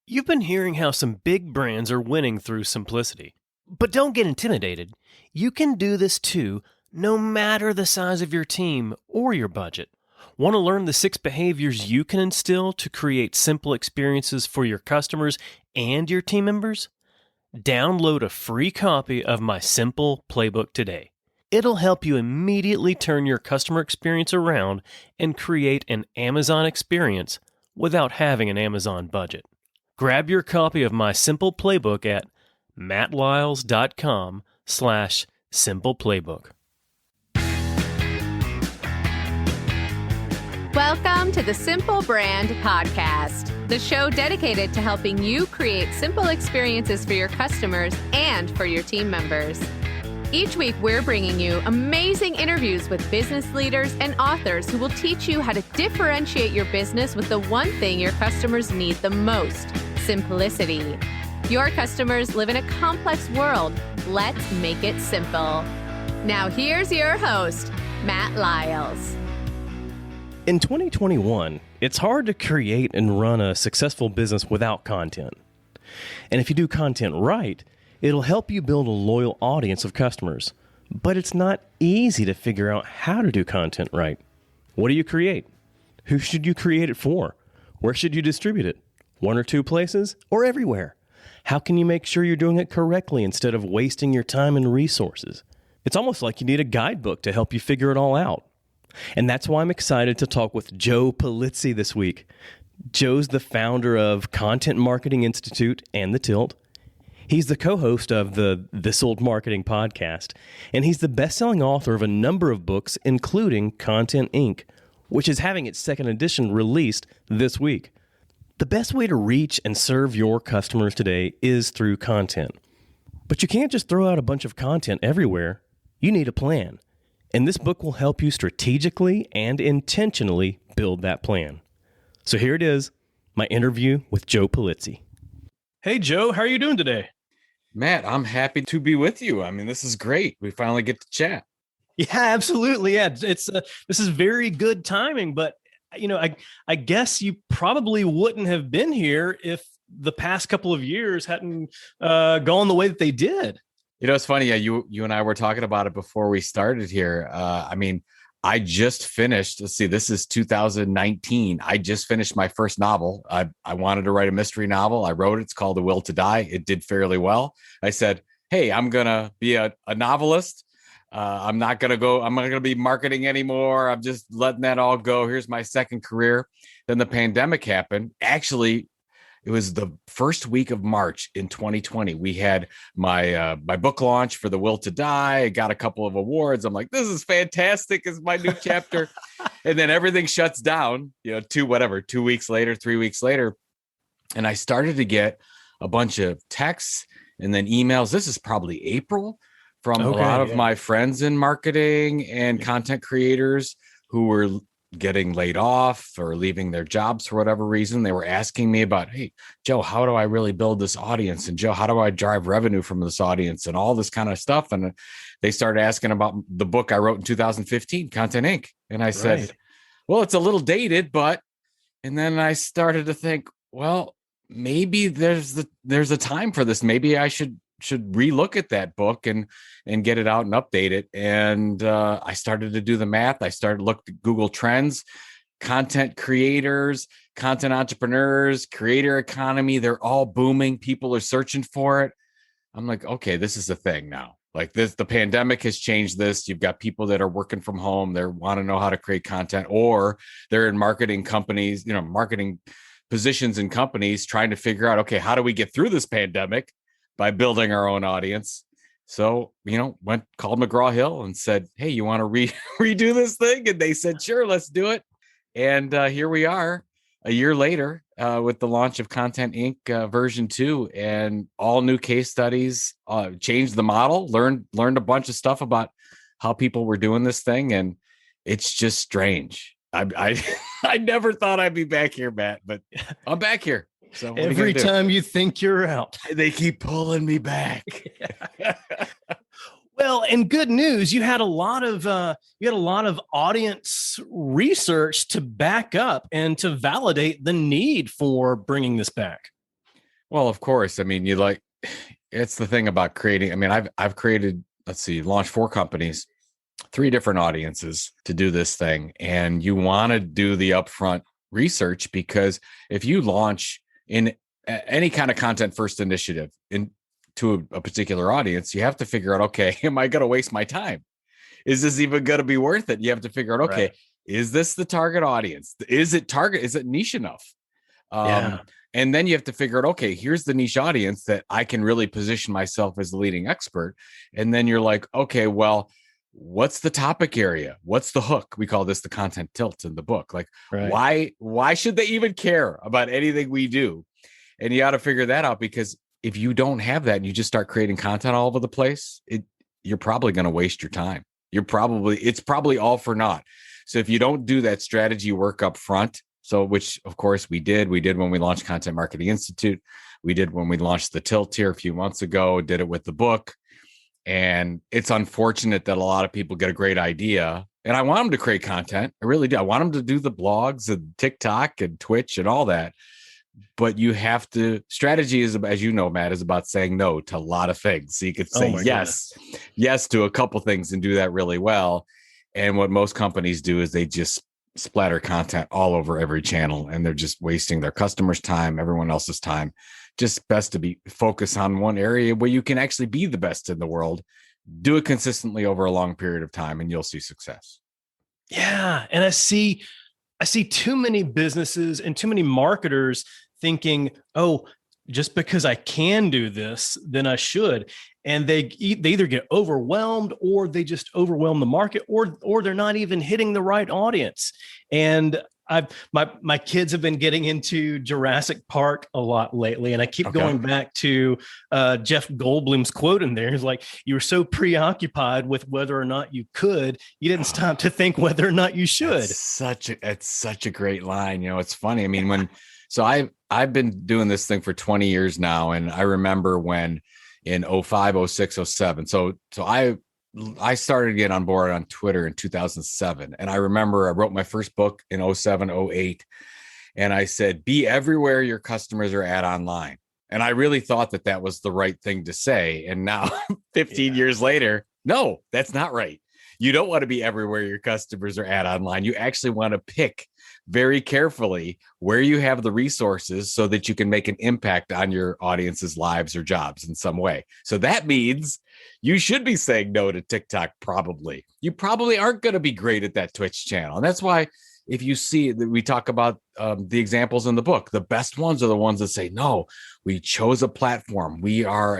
You've been hearing how some big brands are winning through simplicity. But don't get intimidated. You can do this too, no matter the size of your team or your budget. Want to learn the 6 behaviors you can instill to create simple experiences for your customers and your team members? Download a free copy of my Simple Playbook today. It'll help you immediately turn your customer experience around and create an Amazon experience without having an Amazon budget. Grab your copy of my Simple Playbook at mattlyles.com/simpleplaybook. Welcome to the Simple Brand Podcast, the show dedicated to helping you create simple experiences for your customers and for your team members. Each week, we're bringing you amazing interviews with business leaders and authors who will teach you how to differentiate your business with the one thing your customers need the most: simplicity. Your customers live in a complex world. Let's make it simple. Now, here's your host, Matt Lyles. In 2021, it's hard to create and run a successful business without content. And if you do content right, it'll help you build a loyal audience of customers. But it's not easy to figure out how to do content right. What do you create? Who should you create it for? Where should you distribute it? 1 or 2 places or everywhere? How can you make sure you're doing it correctly instead of wasting your time and resources? It's almost like you need a guidebook to help you figure it all out. And that's why I'm excited to talk with Joe Pulizzi this week. Joe's the founder of Content Marketing Institute and The Tilt. He's the co-host of the This Old Marketing podcast, and he's the best-selling author of a number of books, including Content Inc., which is having its 2nd edition released this week. The best way to reach and serve your customers today is through content. But you can't just throw out a bunch of content everywhere. You need a plan. And this book will help you strategically and intentionally build that plan. So here it is, my interview with Joe Pulizzi. Hey, Joe, how are you doing today? Matt, I'm happy to be with you. I mean, this is great. We finally get to chat. Yeah, absolutely. Yeah, it's this is very good timing. But you know, I guess you probably wouldn't have been here if the past couple of years hadn't gone the way that they did. You know, it's funny. Yeah, you and I were talking about it before we started here. I just finished. Let's see, this is 2019. I just finished my first novel. I wanted to write a mystery novel. I wrote it. It's called The Will to Die. It did fairly well. I said, hey, I'm going to be a novelist. I'm not going to be marketing anymore. I'm just letting that all go. Here's my second career. Then the pandemic happened. Actually, it was the first week of March in 2020. We had my book launch for The Will to Die. I got a couple of awards. I'm like, this is fantastic. It's my new chapter. And then everything shuts down, 2 weeks later, 3 weeks later. And I started to get a bunch of texts and then emails. This is probably April from a lot of my friends in marketing and content creators who were getting laid off or leaving their jobs for whatever reason. They were asking me about, hey, Joe, how do I really build this audience? And Joe, how do I drive revenue from this audience and all this kind of stuff? And they started asking about the book I wrote in 2015, Content Inc. And I said, well, it's a little dated, and then I started to think, well, maybe there's a time for this. Maybe I should relook at that book and get it out and update it. And I started to do the math. I started to look at Google Trends, content creators, content entrepreneurs, creator economy. They're all booming. People are searching for it. I'm like, okay, this is the thing now. Like this, the pandemic has changed this. You've got people that are working from home. They want to know how to create content, or they're in marketing companies, marketing positions in companies trying to figure out, okay, how do we get through this pandemic by building our own audience? So, called McGraw-Hill and said, hey, you want to redo this thing? And they said, sure, let's do it. And here we are a year later with the launch of Content Inc. version 2 and all new case studies, changed the model, learned a bunch of stuff about how people were doing this thing. And it's just strange. I never thought I'd be back here, Matt, but I'm back here. So every time you think you're out, they keep pulling me back. Well, and good news, you had a lot of audience research to back up and to validate the need for bringing this back. Well, of course. I mean, it's the thing about creating. I mean, I've created, let's see, launched 4 companies, 3 different audiences to do this thing. And you want to do the upfront research, because if you launch in any kind of content first initiative into a particular audience, you have to figure out, okay, am I going to waste my time? Is this even going to be worth it? You have to figure out, okay, Right. is this the target audience? Is it niche enough? Yeah. And then you have to figure out, okay, here's the niche audience that I can really position myself as the leading expert. And then you're like, okay, well, what's the topic area? What's the hook? We call this the content tilt in the book. Like, Right. why should they even care about anything we do? And you got to figure that out, because if you don't have that and you just start creating content all over the place, you're probably going to waste your time. It's probably all for naught. So if you don't do that strategy work up front, which of course we did when we launched Content Marketing Institute, we did when we launched the Tilt here a few months ago, did it with the book. And it's unfortunate that a lot of people get a great idea, and I want them to create content. I really do. I want them to do the blogs and TikTok and Twitch and all that. But you have to, strategy is, as you know, Matt, is about saying no to a lot of things. So you could say yes to a couple things and do that really well. And what most companies do is they just splatter content all over every channel, and they're just wasting their customers' time, everyone else's time. Just best to be focused on one area where you can actually be the best in the world. Do it consistently over a long period of time, and you'll see success. Yeah. And I see too many businesses and too many marketers thinking, oh, just because I can do this, then I should. And they either get overwhelmed, or they just overwhelm the market, or they're not even hitting the right audience. And my kids have been getting into Jurassic Park a lot lately, and I keep going back to Jeff Goldblum's quote in there. He's like, "You were so preoccupied with whether or not you could, you didn't stop to think whether or not you should." It's such a great line. It's funny. I mean, I've been doing this thing for 20 years now, and I remember when in 05, 06, 07. So I started to get on board on Twitter in 2007. And I remember I wrote my first book in 07, 08. And I said, be everywhere your customers are at online. And I really thought that was the right thing to say. And now 15 years later, no, that's not right. You don't want to be everywhere your customers are at online. You actually want to pick very carefully where you have the resources so that you can make an impact on your audience's lives or jobs in some way. So that means you should be saying no to TikTok. Probably. You probably aren't going to be great at that Twitch channel. And that's why, if you see that we talk about the examples in the book, the best ones are the ones that say, no, we chose a platform. We are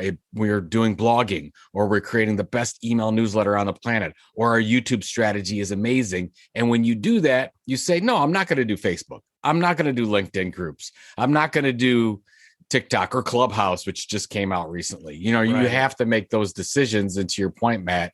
doing blogging, or we're creating the best email newsletter on the planet, or our YouTube strategy is amazing. And when you do that, you say, no, I'm not going to do Facebook. I'm not going to do LinkedIn groups. I'm not going to do TikTok or Clubhouse, which just came out recently. You have to make those decisions. And to your point, Matt,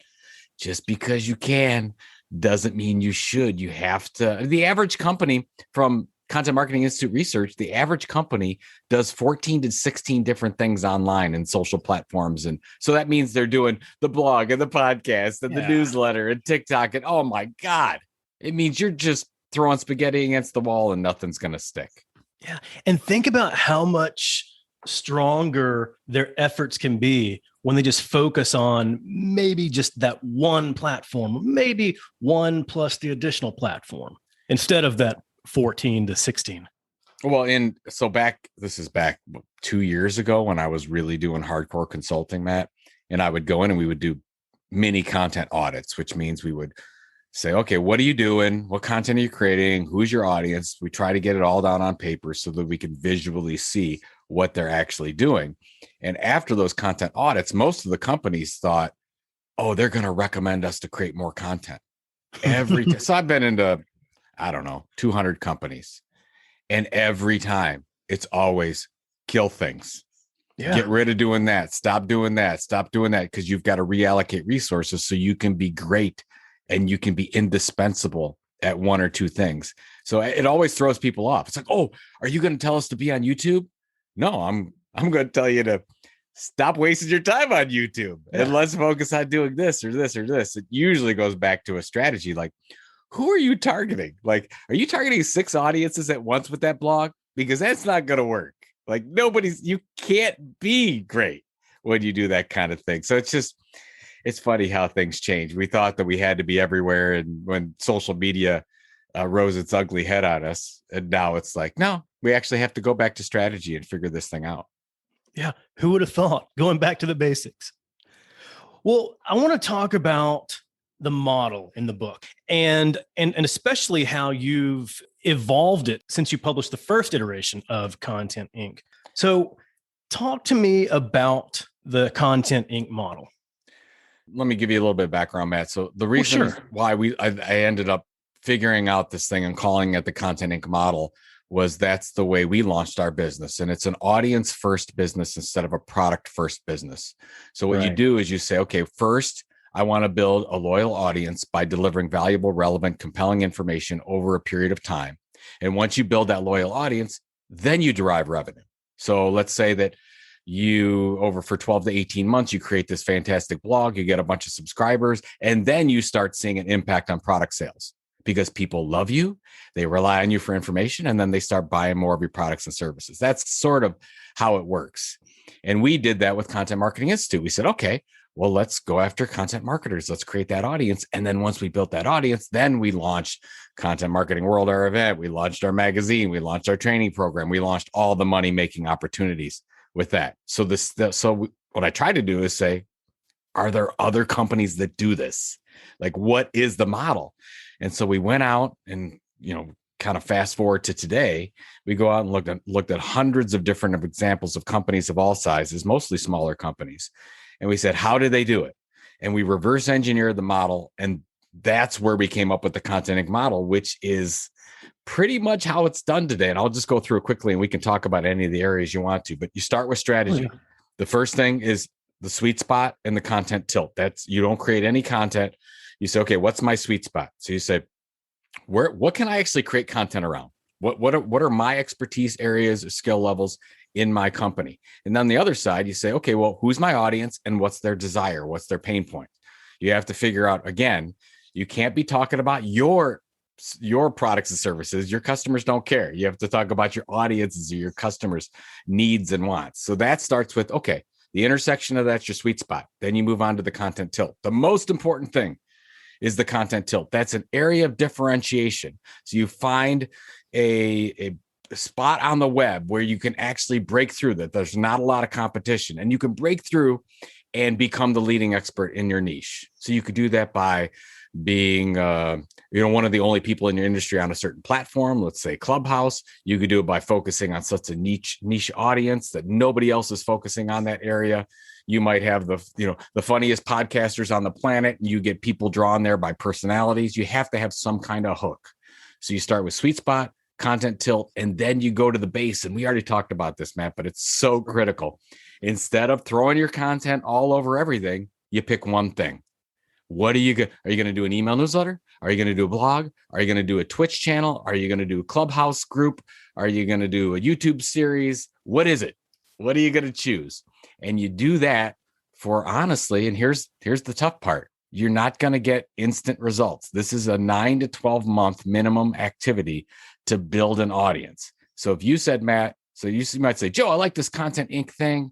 just because you can doesn't mean you should. You have to. The average company, from Content Marketing Institute research, the average company does 14 to 16 different things online and social platforms. And so that means they're doing the blog and the podcast and the newsletter and TikTok. And oh my God, it means you're just throwing spaghetti against the wall and nothing's going to stick. Yeah. And think about how much stronger their efforts can be when they just focus on maybe just that one platform, maybe one plus the additional platform, instead of that 14 to 16. Well, this is back 2 years ago when I was really doing hardcore consulting, Matt, and I would go in and we would do mini content audits, which means we would say, okay, what are you doing? What content are you creating? Who's your audience? We try to get it all down on paper so that we can visually see what they're actually doing. And after those content audits, most of the companies thought, oh, they're going to recommend us to create more content so I've been into, 200 companies, and every time it's always kill things. Yeah. Get rid of doing that. Stop doing that. Stop doing that. Because you've got to reallocate resources so you can be great and you can be indispensable at one or two things. So it always throws people off. It's like, oh, are you going to tell us to be on YouTube? No, I'm going to tell you to stop wasting your time on YouTube and let's focus on doing this or this or this. It usually goes back to a strategy like, who are you targeting? Like, are you targeting 6 audiences at once with that blog? Because that's not going to work. Like you can't be great when you do that kind of thing. So it's funny how things change. We thought that we had to be everywhere. And when social media rose its ugly head on us, and now it's like, no, we actually have to go back to strategy and figure this thing out. Yeah. Who would have thought, going back to the basics? Well, I want to talk about the model in the book and especially how you've evolved it since you published the first iteration of Content Inc. So talk to me about the Content Inc. model. Let me give you a little bit of background, Matt. So the reason why I ended up figuring out this thing and calling it the Content Inc. model was that's the way we launched our business. And it's an audience first business instead of a product first business. So what you do is you say, okay, first, I want to build a loyal audience by delivering valuable, relevant, compelling information over a period of time. And once you build that loyal audience, then you derive revenue. So let's say that for 12 to 18 months, you create this fantastic blog, you get a bunch of subscribers, and then you start seeing an impact on product sales because people love you, they rely on you for information, and then they start buying more of your products and services. That's sort of how it works. And we did that with Content Marketing Institute. We said, okay, well, let's go after content marketers. Let's create that audience. And then once we built that audience, then we launched Content Marketing World, our event. We launched our magazine. We launched our training program. We launched all the money-making opportunities with that. So what I try to do is say, are there other companies that do this? Like, what is the model? And so we went out and, kind of fast forward to today, we go out and looked at hundreds of different examples of companies of all sizes, mostly smaller companies. And we said, how did they do it? And we reverse engineered the model. And that's where we came up with the Content Inc. model, which is pretty much how it's done today. And I'll just go through it quickly and we can talk about any of the areas you want to, but you start with strategy. Oh, yeah. The first thing is the sweet spot and the content tilt. You don't create any content. You say, okay, what's my sweet spot? So you say, what can I actually create content around? What are my expertise areas or skill levels in my company? And then the other side, you say, okay, well, who's my audience and what's their desire? What's their pain point? You have to figure out, again, you can't be talking about your products and services. Your customers don't care. You have to talk about your audiences or your customers' needs and wants. So that starts with, okay, the intersection of that's your sweet spot. Then you move on to the content tilt. The most important thing is the content tilt. That's an area of differentiation. So you find a spot on the web where you can actually break through that. There's not a lot of competition and you can break through and become the leading expert in your niche. So you could do that by being, one of the only people in your industry on a certain platform, let's say Clubhouse. You could do it by focusing on such a niche audience that nobody else is focusing on that area. You might have the funniest podcasters on the planet and you get people drawn there by personalities. You have to have some kind of hook. So you start with sweet spot, content tilt, and then you go to the base. And we already talked about this, Matt, but it's so critical. Instead of throwing your content all over everything, you pick one thing. What are you going to do? An email newsletter? Are you going to do a blog? Are you going to do a Twitch channel? Are you going to do a Clubhouse group? Are you going to do a YouTube series? What is it? What are you going to choose? And you do that for honestly, and here's the tough part. You're not going to get instant results. This is a 9 to 12 month minimum activity to build an audience. So if you said, Matt, so you might say, Joe, I like this Content Inc. thing.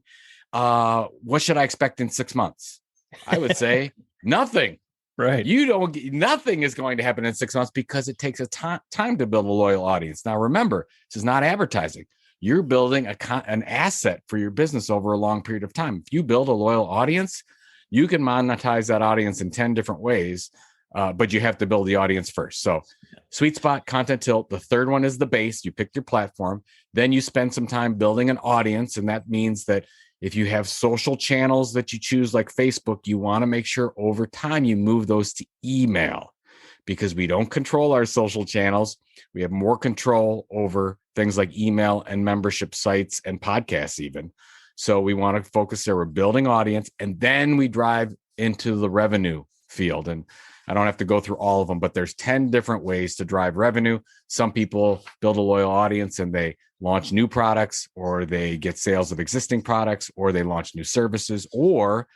What should I expect in 6 months? I would say nothing. Right. Nothing is going to happen in 6 months because it takes a time to build a loyal audience. Now, remember, this is not advertising. You're building an asset for your business over a long period of time. If you build a loyal audience, you can monetize that audience in 10 different ways, but you have to build the audience first. So sweet spot, content tilt. The third one is the base. You pick your platform. Then you spend some time building an audience. And that means that if you have social channels that you choose like Facebook, you want to make sure over time you move those to email because we don't control our social channels. We have more control over things like email and membership sites and podcasts even. So we want to focus there. We're building audience and then we drive into the revenue field. And I don't have to go through all of them, but there's 10 different ways to drive revenue. Some people build a loyal audience and they launch new products or they get sales of existing products or they launch new services or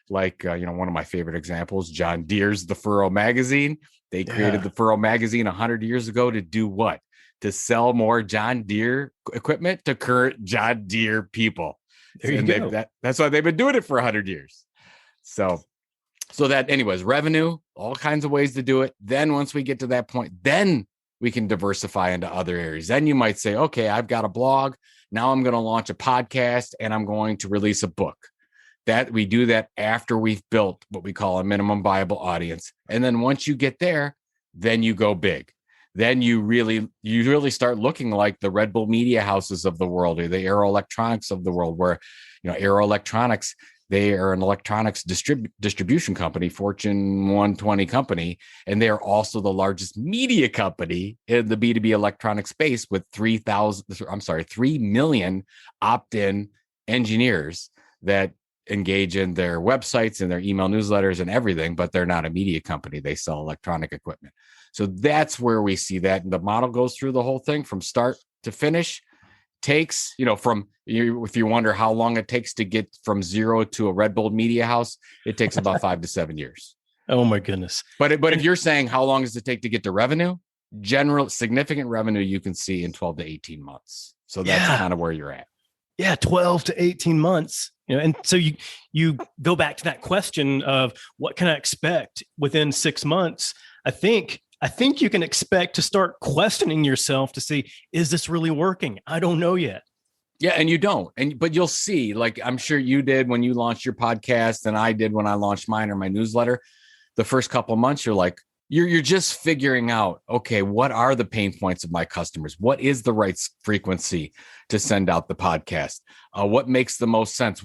like, one of my favorite examples, John Deere's The Furrow Magazine. They created The Furrow Magazine 100 years ago to do what? to sell more John Deere equipment to current John Deere people. There you go. That's why they've been doing it for 100 years. So that, anyways, revenue, all kinds of ways to do it. Then once we get to that point, then we can diversify into other areas. Then you might say, okay, I've got a blog. Now I'm going to launch a podcast and I'm going to release a book. That we do that after we've built what we call a minimum viable audience. And then once you get there, then you go big. Then you really start looking like the Red Bull media houses of the world, or the Aero Electronics of the world, where, Aero Electronics, they are an electronics distribution company, Fortune 120 company, and they are also the largest media company in the B2B electronic space with 3 million opt-in engineers that engage in their websites and their email newsletters and everything, but they're not a media company. They sell electronic equipment. So that's where we see that. And the model goes through the whole thing from start to finish. Takes, if you wonder how long it takes to get from zero to a Red Bull media house, it takes about 5 to 7 years. Oh my goodness. But if you're saying how long does it take to get to revenue, significant revenue you can see in 12 to 18 months. So that's kind of where you're at. Yeah, 12 to 18 months. And so you go back to that question of what can I expect within 6 months? I think you can expect to start questioning yourself to see, is this really working? I don't know yet. Yeah, and you don't. But you'll see, like I'm sure you did when you launched your podcast, and I did when I launched mine or my newsletter. The first couple of months, you're like, you're just figuring out, okay, what are the pain points of my customers? What is the right frequency to send out the podcast? What makes the most sense?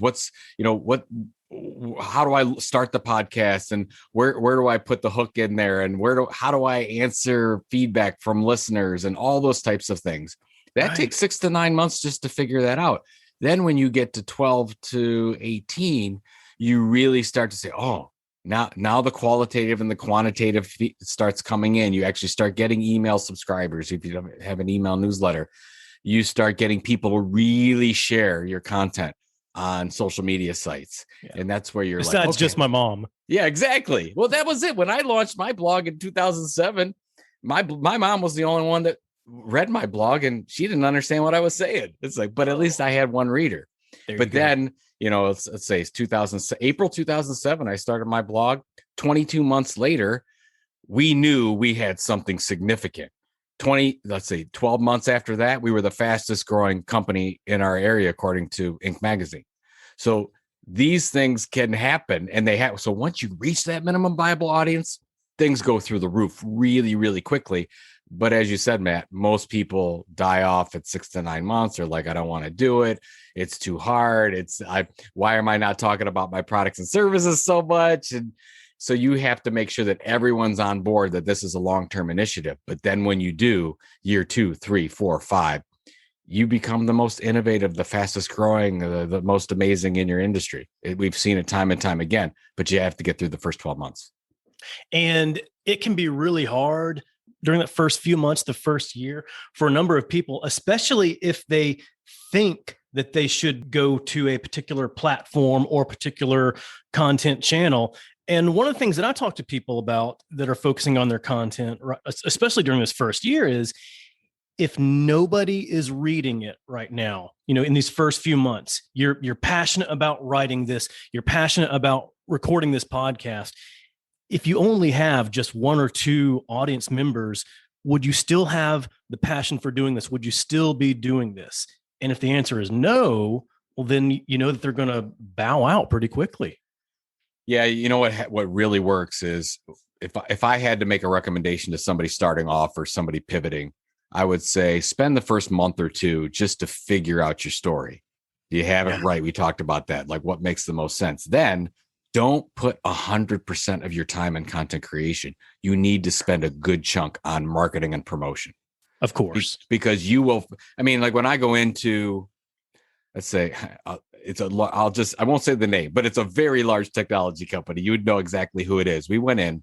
How do I start the podcast, and where do I put the hook in there, and how do I answer feedback from listeners, and all those types of things. That takes 6 to 9 months just to figure that out. Then when you get to 12 to 18, you really start to say, oh, now the qualitative and the quantitative starts coming in. You actually start getting email subscribers. If you don't have an email newsletter, you start getting people to really share your content on social media sites. Yeah. And that's where you're besides like, okay. Just my mom. Yeah, exactly. Well, that was it. When I launched my blog in 2007, my mom was the only one that read my blog, and she didn't understand what I was saying. It's like, but at least I had one reader. But then, let's say it's April 2007, I started my blog. 22 months later, we knew we had something significant. 12 months after that, we were the fastest growing company in our area, according to Inc. magazine. So these things can happen, and they have. So once you reach that minimum viable audience, things go through the roof really, really quickly. But as you said, Matt, most people die off at 6 to 9 months. They're like, I don't want to do it. It's too hard. Why am I not talking about my products and services so much? And so you have to make sure that everyone's on board, that this is a long-term initiative. But then when you do, year 2, 3, 4, 5, you become the most innovative, the fastest growing, the most amazing in your industry. We've seen it time and time again, but you have to get through the first 12 months. And it can be really hard during that first few months, the first year, for a number of people, especially if they think that they should go to a particular platform or particular content channel. And one of the things that I talk to people about that are focusing on their content, especially during this first year, is if nobody is reading it right now, in these first few months, you're passionate about writing this, you're passionate about recording this podcast. If you only have just 1 or 2 audience members, would you still have the passion for doing this? Would you still be doing this? And if the answer is no, well, then you know that they're going to bow out pretty quickly. Yeah, you know what really works is if I had to make a recommendation to somebody starting off or somebody pivoting, I would say spend the first month or 2 just to figure out your story. Do you have it right? We talked about that, like what makes the most sense. Then don't put 100% of your time in content creation. You need to spend a good chunk on marketing and promotion. Of course. Because you will, like when I go into, let's say, I won't say the name, but it's a very large technology company. You would know exactly who it is. We went in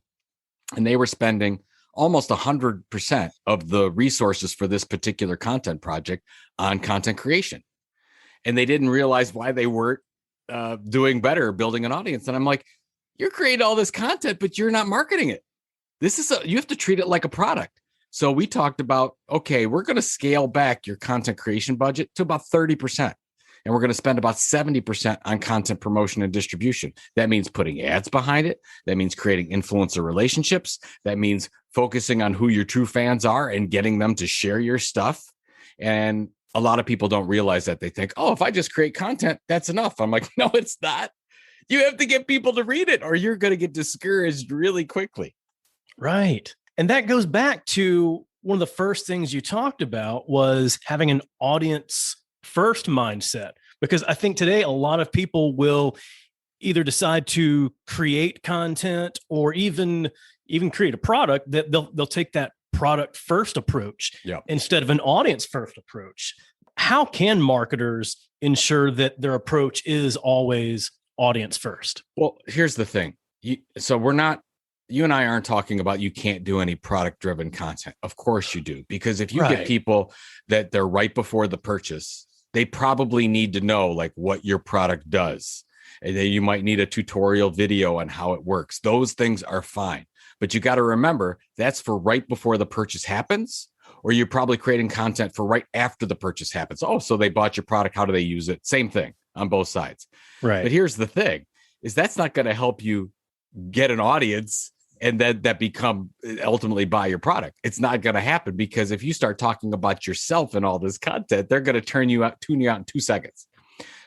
and they were spending almost 100% of the resources for this particular content project on content creation. And they didn't realize why they weren't doing better, building an audience. And I'm like, you're creating all this content, but you're not marketing it. You have to treat it like a product. So we talked about, okay, we're going to scale back your content creation budget to about 30%. And we're going to spend about 70% on content promotion and distribution. That means putting ads behind it. That means creating influencer relationships. That means focusing on who your true fans are and getting them to share your stuff. And a lot of people don't realize that. They think, oh, if I just create content, that's enough. I'm like, no, it's not. You have to get people to read it or you're going to get discouraged really quickly. Right. And that goes back to one of the first things you talked about was having an audience first mindset, because I think today a lot of people will either decide to create content or even create a product that they'll take that product first approach instead of an audience first approach. How can marketers ensure that their approach is always audience first? Well, here's the thing. You and I aren't talking about you can't do any product driven content. Of course you do, because if you get people that they're right before the purchase, they probably need to know like what your product does. And then you might need a tutorial video on how it works. Those things are fine. But you got to remember that's for right before the purchase happens, or you're probably creating content for right after the purchase happens. Oh, so they bought your product. How do they use it? Same thing on both sides. Right. But here's the thing is that's not going to help you get an audience and then that become ultimately buy your product. It's not going to happen because if you start talking about yourself and all this content, they're going to tune you out in 2 seconds.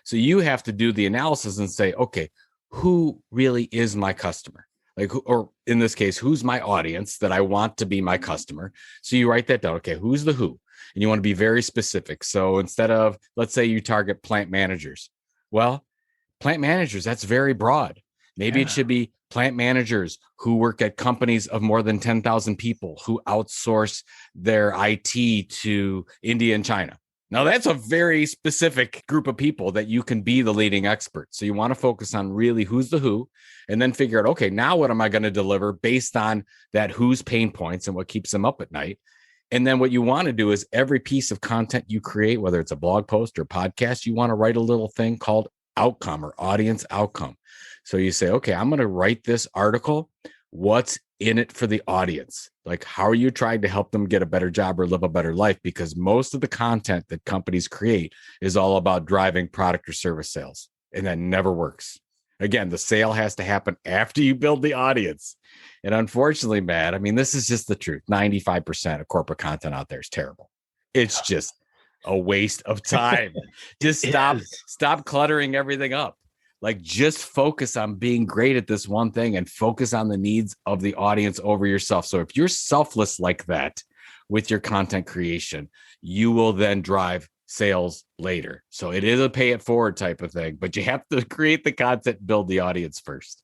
So you have to do the analysis and say, okay, who really is my customer? Like, or in this case, who's my audience that I want to be my customer? So you write that down. Okay, who's the who? And you want to be very specific. So instead of, let's say you target plant managers. Well, plant managers, that's very broad. Maybe it should be plant managers who work at companies of more than 10,000 people who outsource their IT to India and China. Now, that's a very specific group of people that you can be the leading expert. So you want to focus on really who's the who, and then figure out, okay, now what am I going to deliver based on that who's pain points and what keeps them up at night? And then what you want to do is every piece of content you create, whether it's a blog post or podcast, you want to write a little thing called outcome or audience outcome. So you say, okay, I'm going to write this article. What's in it for the audience? Like, how are you trying to help them get a better job or live a better life? Because most of the content that companies create is all about driving product or service sales. And that never works. Again, the sale has to happen after you build the audience. And unfortunately, Matt, I mean, this is just the truth. 95% of corporate content out there is terrible. It's just a waste of time. Just stop cluttering everything up. Like, just focus on being great at this one thing and focus on the needs of the audience over yourself. So if you're selfless like that with your content creation, you will then drive sales later. So it is a pay it forward type of thing, but you have to create the content, build the audience first.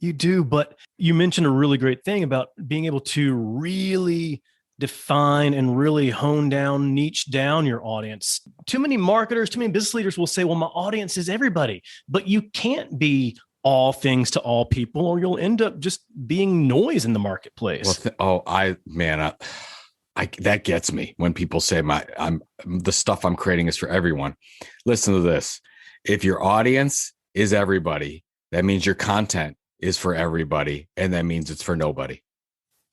You do, but you mentioned a really great thing about being able to really define and really hone down, niche down your audience. Too many marketers, too many business leaders will say, well, my audience is everybody, but you can't be all things to all people, or you'll end up just being noise in the marketplace. Well, that gets me when people say the stuff I'm creating is for everyone. Listen to this. If your audience is everybody, that means your content is for everybody. And that means it's for nobody.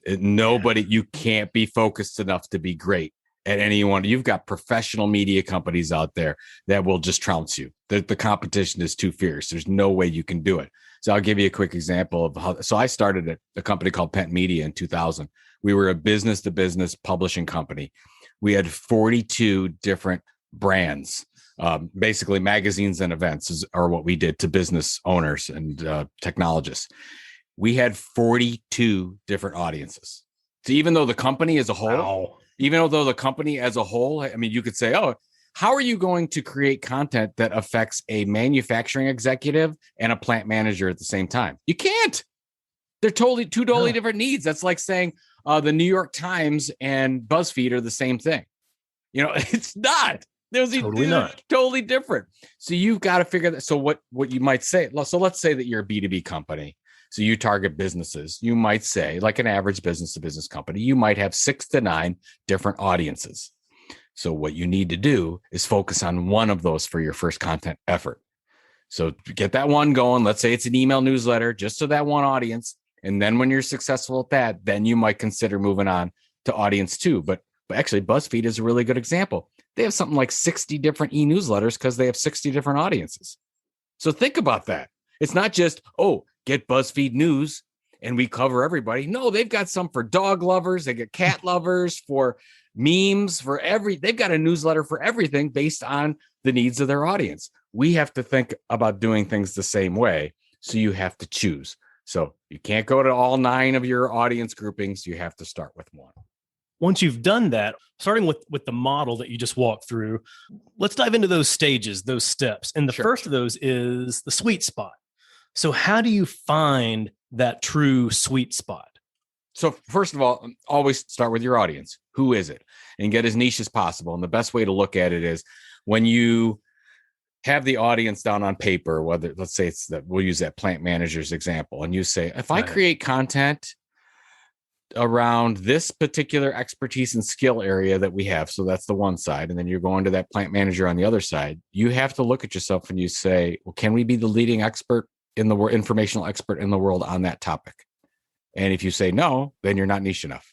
You can't be focused enough to be great at anyone. You've got professional media companies out there that will just trounce you. The competition is too fierce. There's no way you can do it. So I'll give you a quick example of how. So I started a company called Pent Media in 2000. We were a business to business publishing company. We had 42 different brands. Basically magazines and events are what we did to business owners and technologists. We had 42 different audiences. So even though the company as a whole, I mean, you could say, oh, how are you going to create content that affects a manufacturing executive and a plant manager at the same time? You can't. They're totally different needs. That's like saying the New York Times and BuzzFeed are the same thing. You know, it's not. Totally different. So you've got to figure that. So what you might say, so let's say that you're a B2B company. So you target businesses. You might say, like an average business to business company, you might have 6 to 9 different audiences. So what you need to do is focus on one of those for your first content effort. So get that one going. Let's say it's an email newsletter just to that one audience. And then when you're successful at that, then you might consider moving on to audience too. But actually, BuzzFeed is a really good example. They have something like 60 different e-newsletters because they have 60 different audiences. So think about that. It's not just, oh, get BuzzFeed News and we cover everybody. No, they've got some for dog lovers. They get cat lovers, for memes, they've got a newsletter for everything based on the needs of their audience. We have to think about doing things the same way. So you have to choose. So you can't go to all 9 of your audience groupings. You have to start with one. Once you've done that, starting with the model that you just walked through, let's dive into those stages, those steps. And the first of those is the sweet spot. So how do you find that true sweet spot? So first of all, always start with your audience. Who is it? And get as niche as possible. And the best way to look at it is when you have the audience down on paper, whether let's say we'll use that plant manager's example. And you say, if I create content around this particular expertise and skill area that we have, so that's the one side. And then you're going to that plant manager on the other side. You have to look at yourself and you say, well, can we be the leading expert in the world, informational expert in the world on that topic? And if you say no, then you're not niche enough.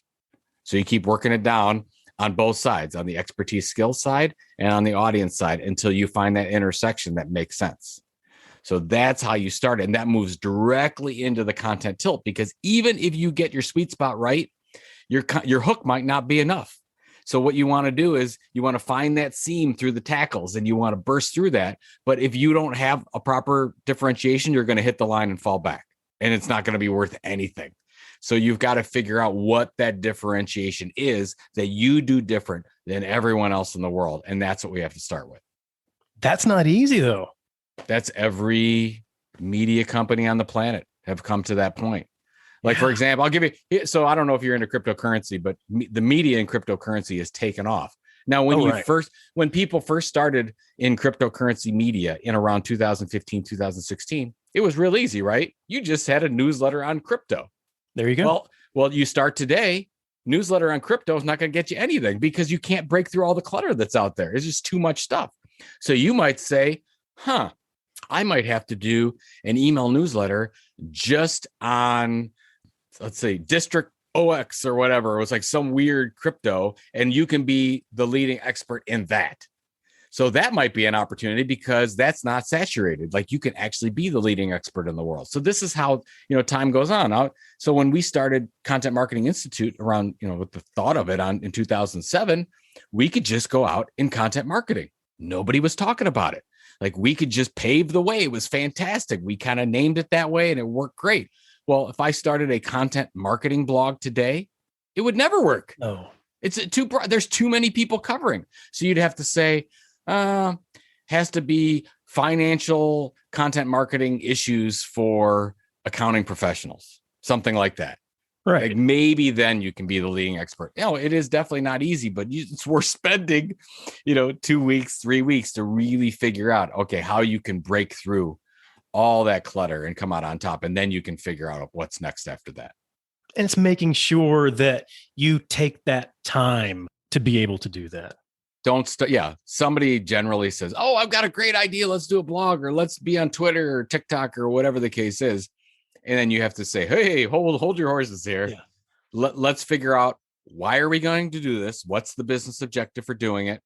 So you keep working it down on both sides, on the expertise skill side and on the audience side, until you find that intersection that makes sense. So that's how you start. And that moves directly into the content tilt, because even if you get your sweet spot right, your hook might not be enough. So what you want to do is you want to find that seam through the tackles and you want to burst through that. But if you don't have a proper differentiation, you're going to hit the line and fall back, and it's not going to be worth anything. So you've got to figure out what that differentiation is that you do different than everyone else in the world. And that's what we have to start with. That's not easy, though. That's every media company on the planet have come to that point. Like, for example, I'll give you, so I don't know if you're into cryptocurrency, but the media in cryptocurrency has taken off. Now, when people first started in cryptocurrency media in around 2015, 2016, it was real easy, right? You just had a newsletter on crypto. There you go. Well, you start today, newsletter on crypto is not going to get you anything because you can't break through all the clutter that's out there. It's just too much stuff. So you might say, I might have to do an email newsletter just on, let's say, District OX or whatever. It was like some weird crypto, and you can be the leading expert in that. So that might be an opportunity because that's not saturated. Like, you can actually be the leading expert in the world. So this is how, time goes on. So when we started Content Marketing Institute around, with the thought of it in 2007, we could just go out in content marketing. Nobody was talking about it. Like, we could just pave the way. It was fantastic. We kind of named it that way and it worked great. Well, if I started a content marketing blog today, it would never work. No, it's too broad. There's too many people covering. So you'd have to say, has to be financial content marketing issues for accounting professionals, something like that. Right. Like, maybe then you can be the leading expert. It is definitely not easy, but it's worth spending, 2 weeks, 3 weeks to really figure out, okay, how you can break through all that clutter and come out on top. And then you can figure out what's next after that. And it's making sure that you take that time to be able to do that. Somebody generally says, oh, I've got a great idea. Let's do a blog, or let's be on Twitter or TikTok or whatever the case is. And then you have to say, hey, hold your horses here. Yeah. Let's figure out, why are we going to do this? What's the business objective for doing it?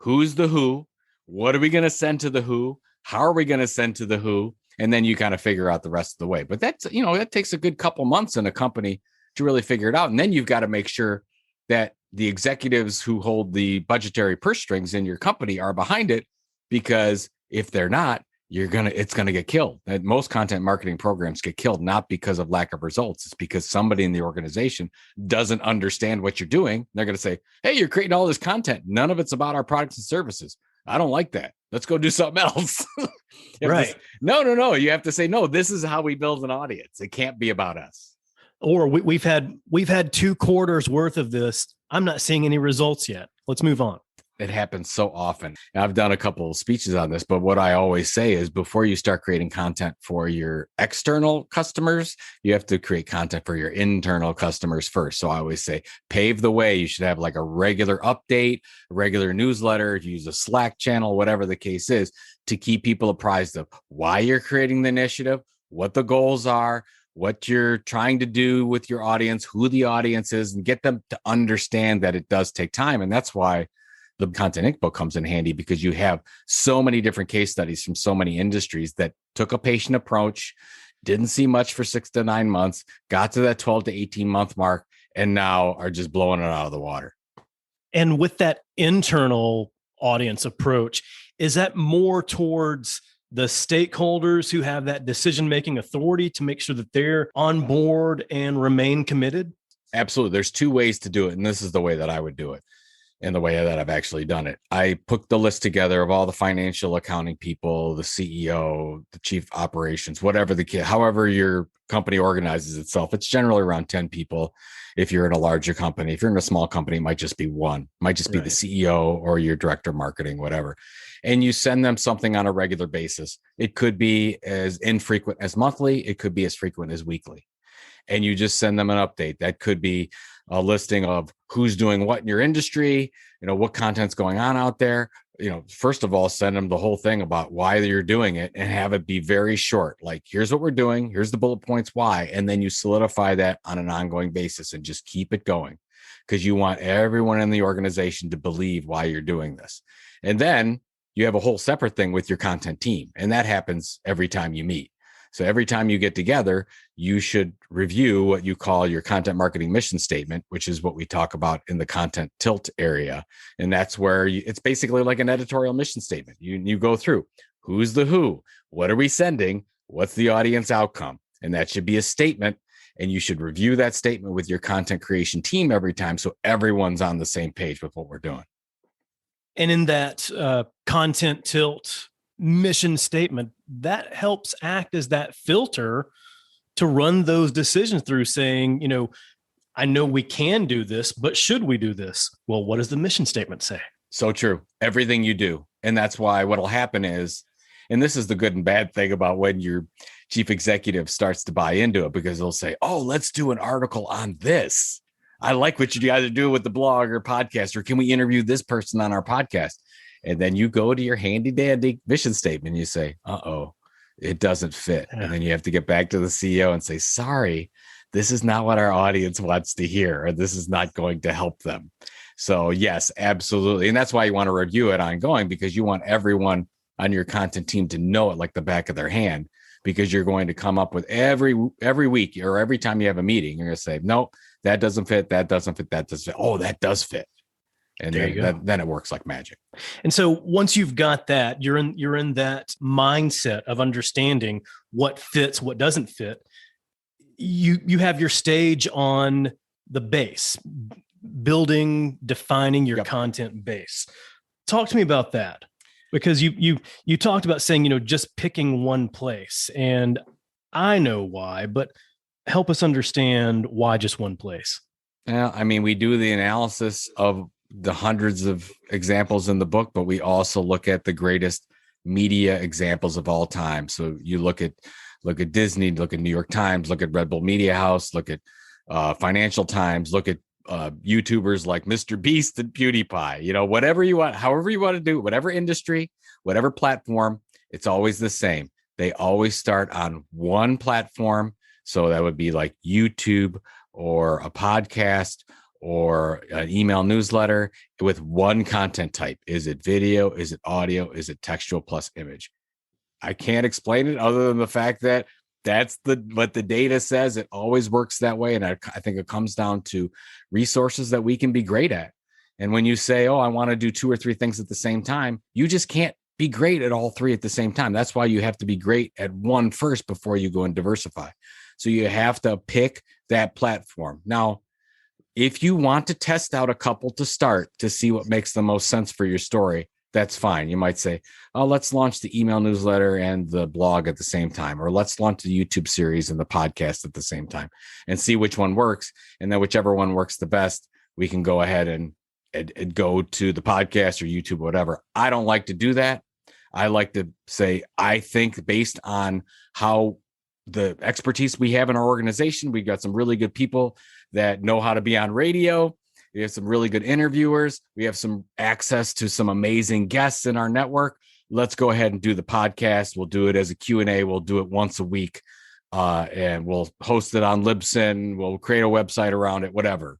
Who's the who? What are we going to send to the who? How are we going to send to the who? And then you kind of figure out the rest of the way. But that's, that takes a good couple months in a company to really figure it out. And then you've got to make sure that the executives who hold the budgetary purse strings in your company are behind it, because if they're not, it's going to get killed. And most content marketing programs get killed, not because of lack of results. It's because somebody in the organization doesn't understand what you're doing. They're going to say, hey, you're creating all this content. None of it's about our products and services. I don't like that. Let's go do something else. Right. No. You have to say, no, this is how we build an audience. It can't be about us. Or we've had 2 quarters worth of this. I'm not seeing any results yet. Let's move on. It happens so often. I've done a couple of speeches on this, but what I always say is, before you start creating content for your external customers, you have to create content for your internal customers first. So I always say, pave the way. You should have like a regular update, a regular newsletter, use a Slack channel, whatever the case is, to keep people apprised of why you're creating the initiative, what the goals are, what you're trying to do with your audience, who the audience is, and get them to understand that it does take time. And that's why the Content Inc. book comes in handy, because you have so many different case studies from so many industries that took a patient approach, didn't see much for 6 to 9 months, got to that 12 to 18 month mark, and now are just blowing it out of the water. And with that internal audience approach, is that more towards the stakeholders who have that decision-making authority to make sure that they're on board and remain committed? Absolutely. There's 2 ways to do it. And this is the way that I would do it, and the way that I've actually done it. I put the list together of all the financial accounting people, the CEO, the chief operations, whatever however your company organizes itself. It's generally around 10 people. If you're in a larger company, if you're in a small company, it might just be one, it might just be the CEO or your director of marketing, whatever. And you send them something on a regular basis. It could be as infrequent as monthly. It could be as frequent as weekly. And you just send them an update. That could be a listing of who's doing what in your industry, what content's going on out there. First of all, send them the whole thing about why you're doing it, and have it be very short. Like, here's what we're doing. Here's the bullet points why. And then you solidify that on an ongoing basis and just keep it going, because you want everyone in the organization to believe why you're doing this. And then you have a whole separate thing with your content team. And that happens every time you meet. So every time you get together, you should review what you call your content marketing mission statement, which is what we talk about in the content tilt area. And that's where it's basically like an editorial mission statement. You go through who's the who, what are we sending, what's the audience outcome? And that should be a statement. And you should review that statement with your content creation team every time, so everyone's on the same page with what we're doing. And in that content tilt mission statement, that helps act as that filter to run those decisions through, saying, I know we can do this, but should we do this? Well, what does the mission statement say? So true. Everything you do. And that's why what'll happen is, and this is the good and bad thing about when your chief executive starts to buy into it, because they'll say, oh, let's do an article on this. I like what you guys are doing with the blog or podcast, or can we interview this person on our podcast? And then you go to your handy dandy mission statement and you say, it doesn't fit. Yeah. And then you have to get back to the CEO and say, sorry, this is not what our audience wants to hear, or this is not going to help them. So yes, absolutely. And that's why you want to review it ongoing, because you want everyone on your content team to know it like the back of their hand, because you're going to come up with every week or every time you have a meeting, you're going to say, no, that doesn't fit. That doesn't fit. That doesn't fit. Oh, that does fit. And then it works like magic. And so once you've got that, you're in that mindset of understanding what fits, what doesn't fit. You have your stage on the base, building, defining your content base. Talk to me about that, because you talked about saying, just picking one place, and I know why, but help us understand why just one place. Yeah, I mean, we do the analysis of the hundreds of examples in the book, but we also look at the greatest media examples of all time. So you look at Disney, look at New York Times, look at Red Bull Media House, look at Financial Times, look at YouTubers like Mr. Beast and PewDiePie, whatever you want, however you want to do, whatever industry, whatever platform, it's always the same. They always start on one platform. So that would be like YouTube or a podcast or an email newsletter with one content type. Is it video? Is it audio? Is it textual plus image? I can't explain it other than the fact that that's what the data says. It always works that way. And I think it comes down to resources that we can be great at. And when you say, oh, I want to do 2 or 3 things at the same time, you just can't be great at all 3 at the same time. That's why you have to be great at one first before you go and diversify. So you have to pick that platform. Now, if you want to test out a couple to start to see what makes the most sense for your story, that's fine. You might say, oh, let's launch the email newsletter and the blog at the same time, or let's launch the YouTube series and the podcast at the same time and see which one works. And then whichever one works the best, we can go ahead and go to the podcast or YouTube, whatever. I don't like to do that. I like to say, I think based on how the expertise we have in our organization, we've got some really good people that know how to be on radio. We have some really good interviewers. We have some access to some amazing guests in our network. Let's go ahead and do the podcast. We'll do it as a Q&A. We'll do it once a week. and we'll host it on Libsyn. We'll create a website around it, whatever.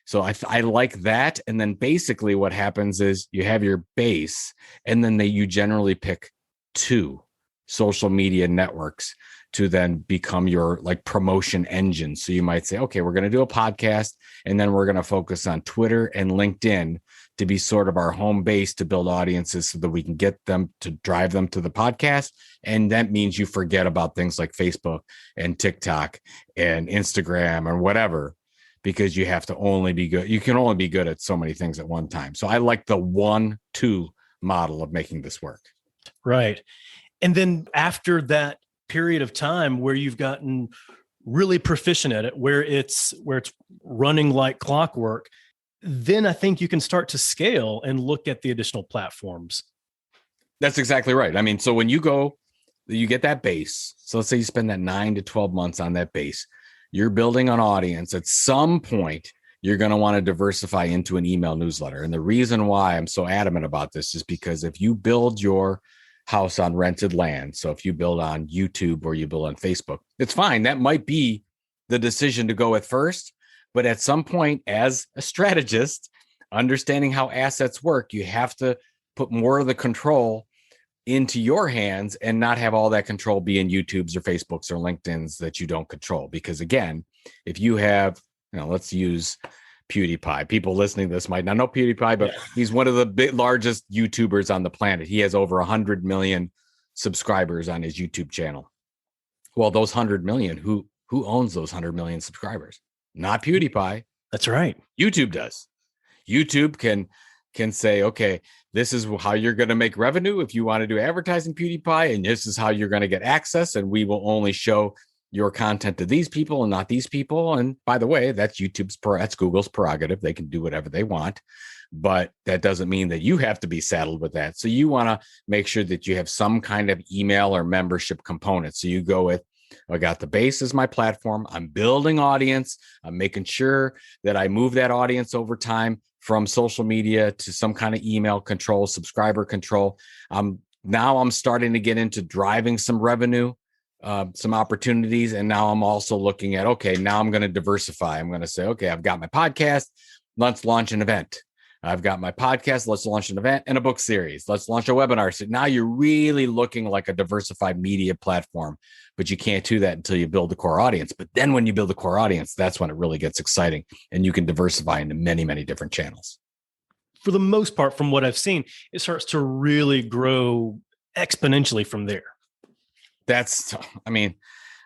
So I like that. And then basically what happens is you have your base, and then you generally pick 2 social media networks to then become your like promotion engine. So you might say, okay, we're going to do a podcast, and then we're going to focus on Twitter and LinkedIn to be sort of our home base to build audiences so that we can get them to drive them to the podcast. And that means you forget about things like Facebook and TikTok and Instagram or whatever, because you have to only be good. You can only be good at so many things at one time. So I like the 1-2 model of making this work. Right. And then after that period of time where you've gotten really proficient at it, where it's running like clockwork, then I think you can start to scale and look at the additional platforms. That's exactly right. I mean, so when you get that base. So let's say you spend that 9 to 12 months on that base. You're building an audience. At some point, you're going to want to diversify into an email newsletter. And the reason why I'm so adamant about this is because if you build your house on rented land, so if you build on YouTube or you build on Facebook, it's fine. That might be the decision to go with first. But at some point, as a strategist, understanding how assets work, you have to put more of the control into your hands and not have all that control be in YouTube's or Facebook's or LinkedIn's that you don't control. Because again, if you have, let's use PewDiePie. People listening to this might not know PewDiePie, but he's one of the largest YouTubers on the planet. He has over 100 million subscribers on his YouTube channel. Well, those 100 million, who owns those 100 million subscribers? Not PewDiePie. That's right. YouTube does. YouTube can say, okay, this is how you're going to make revenue if you want to do advertising PewDiePie, and this is how you're going to get access, and we will only show your content to these people and not these people. And by the way, that's that's Google's prerogative. They can do whatever they want, but that doesn't mean that you have to be saddled with that. So you want to make sure that you have some kind of email or membership component. So you go with, I got the base as my platform. I'm building audience. I'm making sure that I move that audience over time from social media to some kind of email control, subscriber control. Now I'm starting to get into driving some revenue, some opportunities. And now I'm also looking at, okay, now I'm going to diversify. I'm going to say, okay, I've got my podcast. Let's launch an event. I've got my podcast. Let's launch an event and a book series. Let's launch a webinar. So now you're really looking like a diversified media platform, but you can't do that until you build the core audience. But then when you build the core audience, that's when it really gets exciting and you can diversify into many, many different channels. For the most part, from what I've seen, it starts to really grow exponentially from there.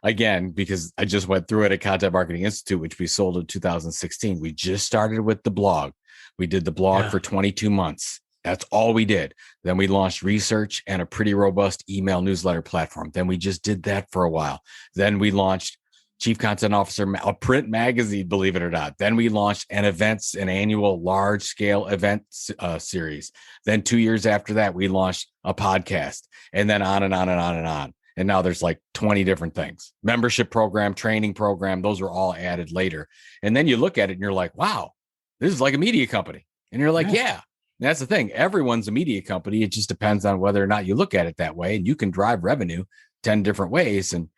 Again, because I just went through it at Content Marketing Institute, which we sold in 2016. We just started with the blog. We did the blog for 22 months. That's all we did. Then we launched research and a pretty robust email newsletter platform. Then we just did that for a while. Then we launched Chief Content Officer, a print magazine, believe it or not. Then we launched an annual large scale event series. Then 2 years after that, we launched a podcast, and then on and on and on and on. And now there's like 20 different things. Membership program, training program, those are all added later. And then you look at it and you're like, wow, this is like a media company. And you're like, yeah. That's the thing. Everyone's a media company. It just depends on whether or not you look at it that way. And you can drive revenue 10 different ways. And,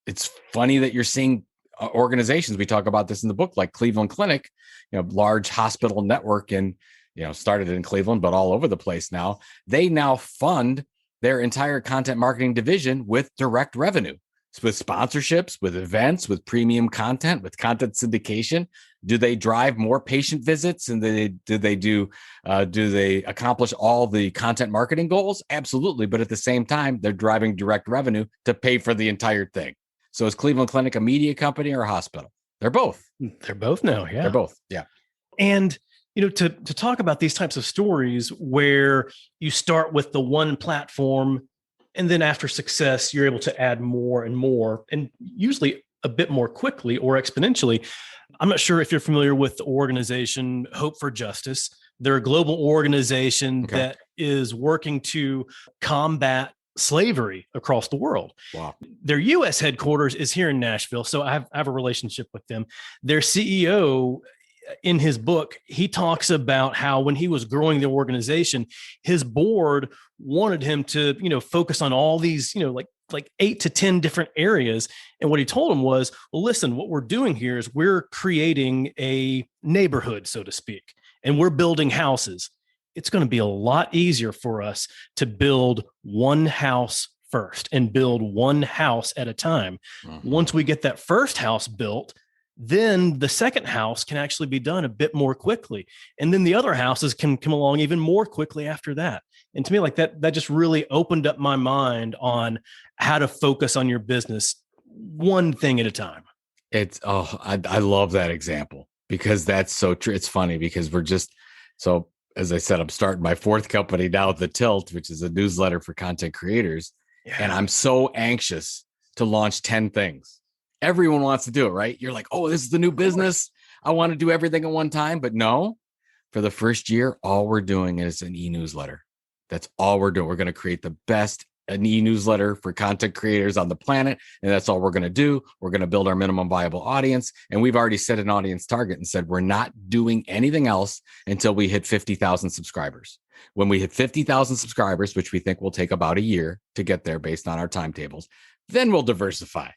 it's funny that you're seeing organizations, we talk about this in the book, like Cleveland Clinic, large hospital network and, started in Cleveland, but all over the place now. They now fund their entire content marketing division with direct revenue, with sponsorships, with events, with premium content, with content syndication. Do they drive more patient visits? And do they accomplish all the content marketing goals? Absolutely. But at the same time, they're driving direct revenue to pay for the entire thing. So is Cleveland Clinic a media company or a hospital? They're both. They're both now. Yeah. They're both. Yeah. And to talk about these types of stories where you start with the one platform, and then after success, you're able to add more and more, and usually a bit more quickly or exponentially. I'm not sure if you're familiar with the organization Hope for Justice. They're a global organization that is working to combat slavery across the world. Wow. Their U.S. headquarters is here in Nashville, so I have a relationship with them. Their CEO, in his book, he talks about how when he was growing the organization, his board wanted him to, focus on all these, like like 8 to 10 different areas. And what he told them was, well, listen, what we're doing here is we're creating a neighborhood, so to speak, and we're building houses. It's going to be a lot easier for us to build one house first and build one house at a time. Once we get that first house built, then the second house can actually be done a bit more quickly. And then the other houses can come along even more quickly after that. And to me, like that just really opened up my mind on how to focus on your business one thing at a time. I love that example because that's so true. It's funny because as I said, I'm starting my fourth company now, The Tilt, which is a newsletter for content creators. Yeah. And I'm so anxious to launch 10 things. Everyone wants to do it, right? You're like, oh, this is the new business. I want to do everything at one time. But no, for the first year, all we're doing is an e-newsletter. That's all we're doing. We're going to create the best e-newsletter for content creators on the planet. And that's all we're going to do. We're going to build our minimum viable audience. And we've already set an audience target and said, we're not doing anything else until we hit 50,000 subscribers. When we hit 50,000 subscribers, which we think will take about a year to get there based on our timetables, then we'll diversify.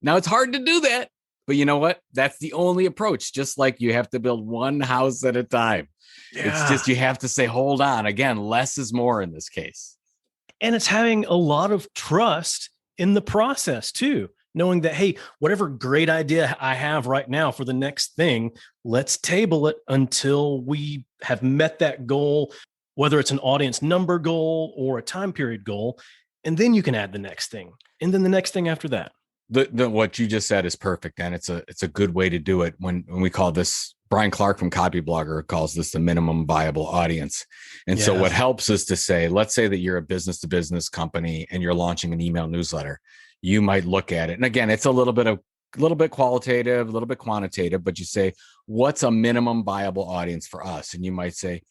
Now it's hard to do that, but you know what? That's the only approach. Just like you have to build one house at a time. Yeah. It's just, you have to say, hold on. Again, less is more in this case. And it's having a lot of trust in the process too, knowing that, hey, whatever great idea I have right now for the next thing, let's table it until we have met that goal, whether it's an audience number goal or a time period goal. And then you can add the next thing. And then the next thing after that. What you just said is perfect. And it's a good way to do it when we call this, Brian Clark from Copyblogger calls this the minimum viable audience. And so what helps is to say, let's say that you're a business to business company and you're launching an email newsletter. You might look at it. And again, it's a little bit qualitative, a little bit quantitative, but you say, what's a minimum viable audience for us? And you might say,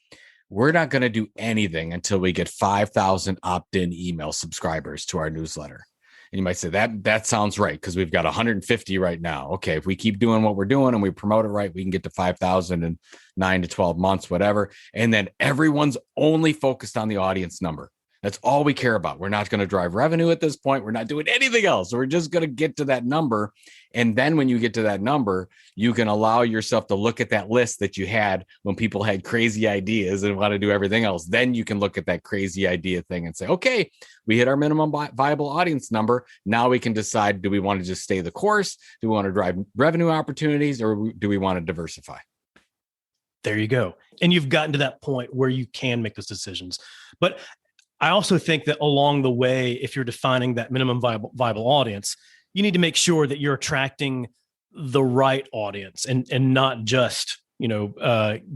we're not going to do anything until we get 5,000 opt-in email subscribers to our newsletter. And you might say that sounds right because we've got 150 right now. Okay, if we keep doing what we're doing and we promote it right, we can get to 5,000 in 9 to 12 months, whatever. And then everyone's only focused on the audience number. That's all we care about. We're not going to drive revenue at this point. We're not doing anything else. We're just going to get to that number. And then when you get to that number, you can allow yourself to look at that list that you had when people had crazy ideas and want to do everything else. Then you can look at that crazy idea thing and say, okay, we hit our minimum viable audience number. Now we can decide, do we want to just stay the course? Do we want to drive revenue opportunities or do we want to diversify? There you go. And you've gotten to that point where you can make those decisions. But I also think that along the way, if you're defining that minimum viable audience, you need to make sure that you're attracting the right audience and not just,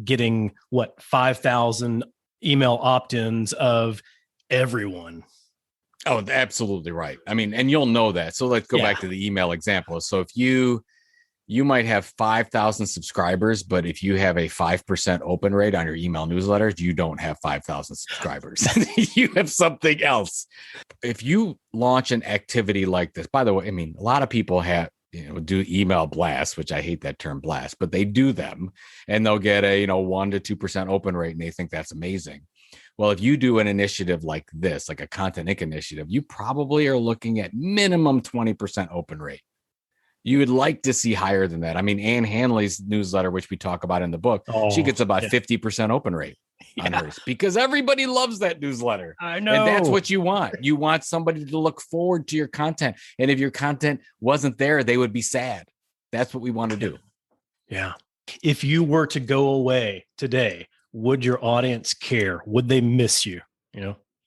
getting 5,000 email opt-ins of everyone. Oh, absolutely right. I mean, and you'll know that. So let's go back to the email example. So if you might have 5,000 subscribers, but if you have a 5% open rate on your email newsletters, you don't have 5,000 subscribers. You have something else. If you launch an activity like this, by the way, I mean, a lot of people do email blasts, which I hate that term blast, but they do them and they'll get a, 1 to 2% open rate and they think that's amazing. Well, if you do an initiative like this, like a Content Inc. initiative, you probably are looking at minimum 20% open rate. You would like to see higher than that. I mean, Ann Hanley's newsletter, which we talk about in the book, she gets about 50% open rate on hers because everybody loves that newsletter. I know. And that's what you want. You want somebody to look forward to your content. And if your content wasn't there, they would be sad. That's what we want to do. Yeah. If you were to go away today, would your audience care? Would they miss you?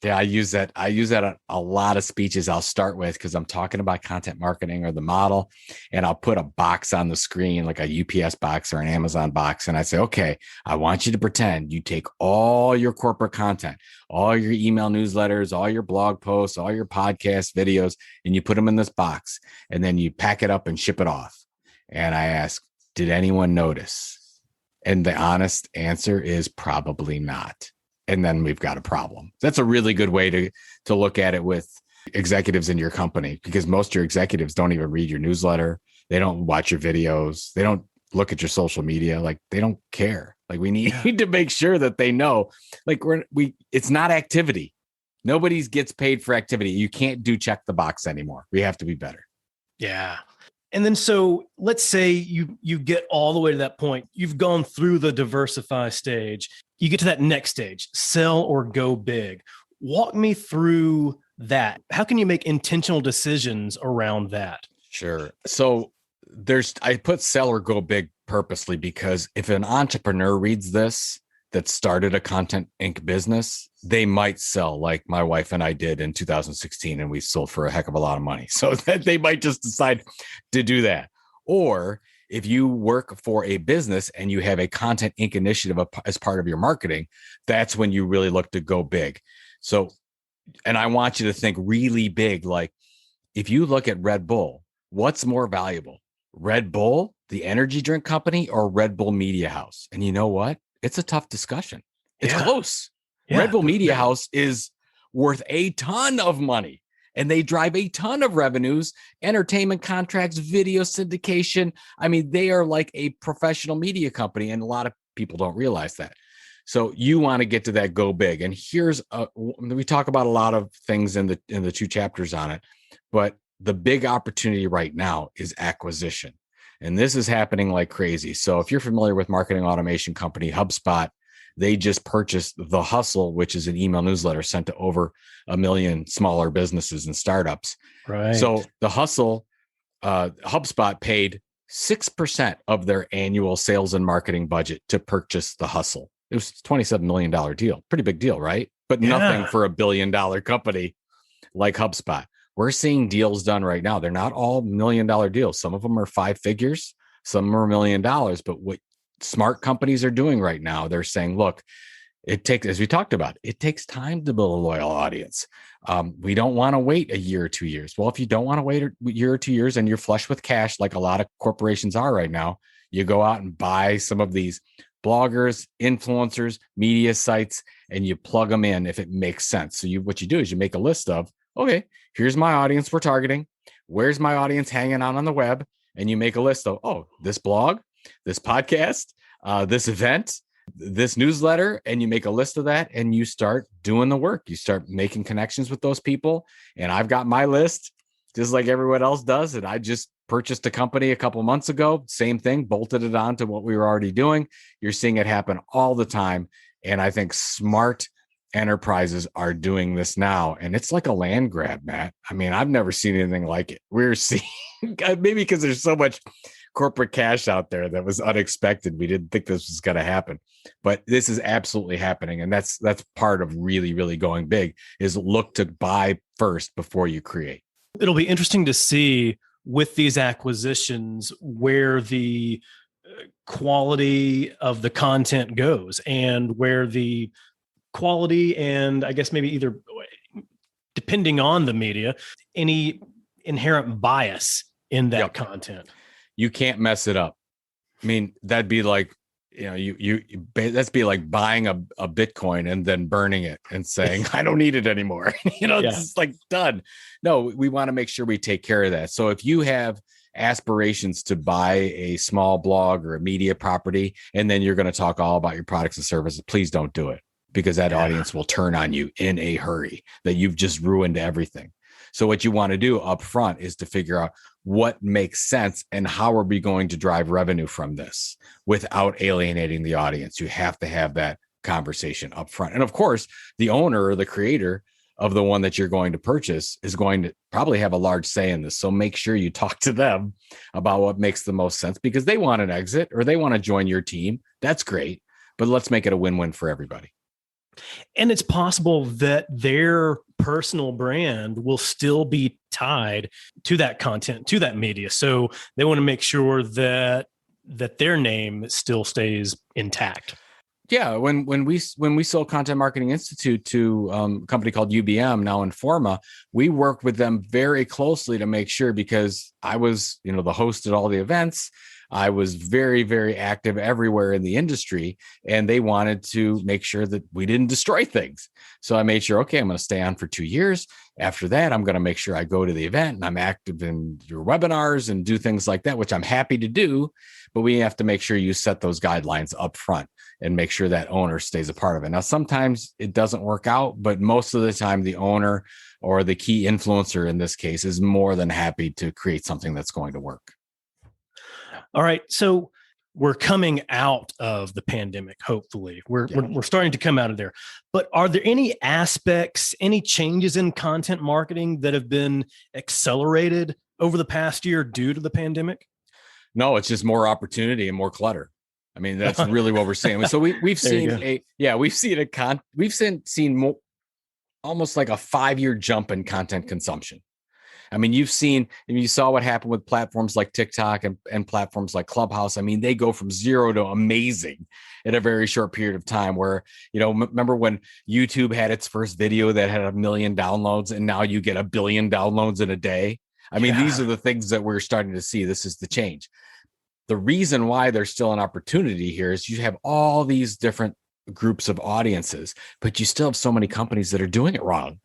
Yeah, I use that on a lot of speeches I'll start with because I'm talking about content marketing or the model, and I'll put a box on the screen, like a UPS box or an Amazon box. And I say, okay, I want you to pretend you take all your corporate content, all your email newsletters, all your blog posts, all your podcast videos, and you put them in this box and then you pack it up and ship it off. And I ask, did anyone notice? And the honest answer is probably not. And then we've got a problem. That's a really good way to look at it with executives in your company, because most of your executives don't even read your newsletter. They don't watch your videos. They don't look at your social media. Like, they don't care. Like, we need to make sure that they know, like, it's not activity. Nobody gets paid for activity. You can't do check the box anymore. We have to be better. Yeah. And then so let's say you get all the way to that point. You've gone through the diversify stage. You get to that next stage, sell or go big. Walk me through that. How can you make intentional decisions around that? Sure. So I put sell or go big purposely because if an entrepreneur reads this that started a Content Inc. business, they might sell like my wife and I did in 2016, and we sold for a heck of a lot of money. So that they might just decide to do that. Or if you work for a business and you have a Content Inc. initiative as part of your marketing, that's when you really look to go big. So, and I want you to think really big. Like if you look at Red Bull, what's more valuable? Red Bull, the energy drink company, or Red Bull Media House? And you know what? It's a tough discussion. It's close. Yeah, Red Bull Media House is worth a ton of money and they drive a ton of revenues, entertainment contracts, video syndication. I mean, they are like a professional media company and a lot of people don't realize that. So you want to get to that go big. And we talk about a lot of things in the 2 chapters on it, but the big opportunity right now is acquisition. And this is happening like crazy. So if you're familiar with marketing automation company HubSpot, they just purchased The Hustle, which is an email newsletter sent to over 1 million smaller businesses and startups. Right. So The Hustle, HubSpot paid 6% of their annual sales and marketing budget to purchase The Hustle. It was a $27 million deal. Pretty big deal, right? But nothing for $1 billion company like HubSpot. We're seeing deals done right now. They're not all $1 million deals. Some of them are 5 figures. Some are $1 million. But what smart companies are doing right now, they're saying, look, it takes, as we talked about, it takes time to build a loyal audience. We don't want to wait a year or 2 years. Well, if you don't want to wait a year or 2 years and you're flush with cash, like a lot of corporations are right now, you go out and buy some of these bloggers, influencers, media sites, and you plug them in if it makes sense. So what you do is you make a list of, okay, here's my audience we're targeting. Where's my audience hanging out on the web? And you make a list of, this blog, this podcast, this event, this newsletter, and you make a list of that and you start doing the work. You start making connections with those people. And I've got my list just like everyone else does. And I just purchased a company a couple months ago. Same thing, bolted it on to what we were already doing. You're seeing it happen all the time. And I think smart enterprises are doing this now. And it's like a land grab, Matt. I mean, I've never seen anything like it. We're seeing, maybe because there's so much corporate cash out there that was unexpected. We didn't think this was going to happen, but this is absolutely happening. And that's part of really, really going big is look to buy first before you create. It'll be interesting to see with these acquisitions where the quality of the content goes and where the quality and I guess maybe either depending on the media, any inherent bias in that content. You can't mess it up. I mean, that'd be like, that's be like buying a Bitcoin and then burning it and saying, I don't need it anymore. It's like done. No, we want to make sure we take care of that. So if you have aspirations to buy a small blog or a media property, and then you're going to talk all about your products and services, please don't do it because that audience will turn on you in a hurry that you've just ruined everything. So what you want to do up front is to figure out what makes sense and how are we going to drive revenue from this without alienating the audience. You have to have that conversation up front. And of course, the owner or the creator of the one that you're going to purchase is going to probably have a large say in this. So make sure you talk to them about what makes the most sense because they want an exit or they want to join your team. That's great, but let's make it a win-win for everybody. And it's possible that their personal brand will still be tied to that content, to that media. So they want to make sure that their name still stays intact. Yeah, when we sold Content Marketing Institute to a company called UBM, now Informa, we worked with them very closely to make sure because I was, the host at all the events. I was very, very active everywhere in the industry, and they wanted to make sure that we didn't destroy things. So I made sure, okay, I'm going to stay on for 2 years. After that, I'm going to make sure I go to the event and I'm active in your webinars and do things like that, which I'm happy to do. But we have to make sure you set those guidelines up front. and make sure that owner stays a part of it. Now, sometimes it doesn't work out, but most of the time the owner or the key influencer in this case is more than happy to create something that's going to work. All right. So we're coming out of the pandemic. Hopefully we're starting to come out of there, but are there any aspects, any changes in content marketing that have been accelerated over the past year due to the pandemic? No, it's just more opportunity and more clutter. I mean, that's really what we're seeing. So we've seen seen more, almost like a 5-year jump in content consumption. I mean, you saw what happened with platforms like TikTok and platforms like Clubhouse. I mean, they go from 0 to amazing in a very short period of time where, remember when YouTube had its first video that had 1 million downloads and now you get 1 billion downloads in a day. I mean, these are the things that we're starting to see. This is the change. The reason why there's still an opportunity here is you have all these different groups of audiences, but you still have so many companies that are doing it wrong.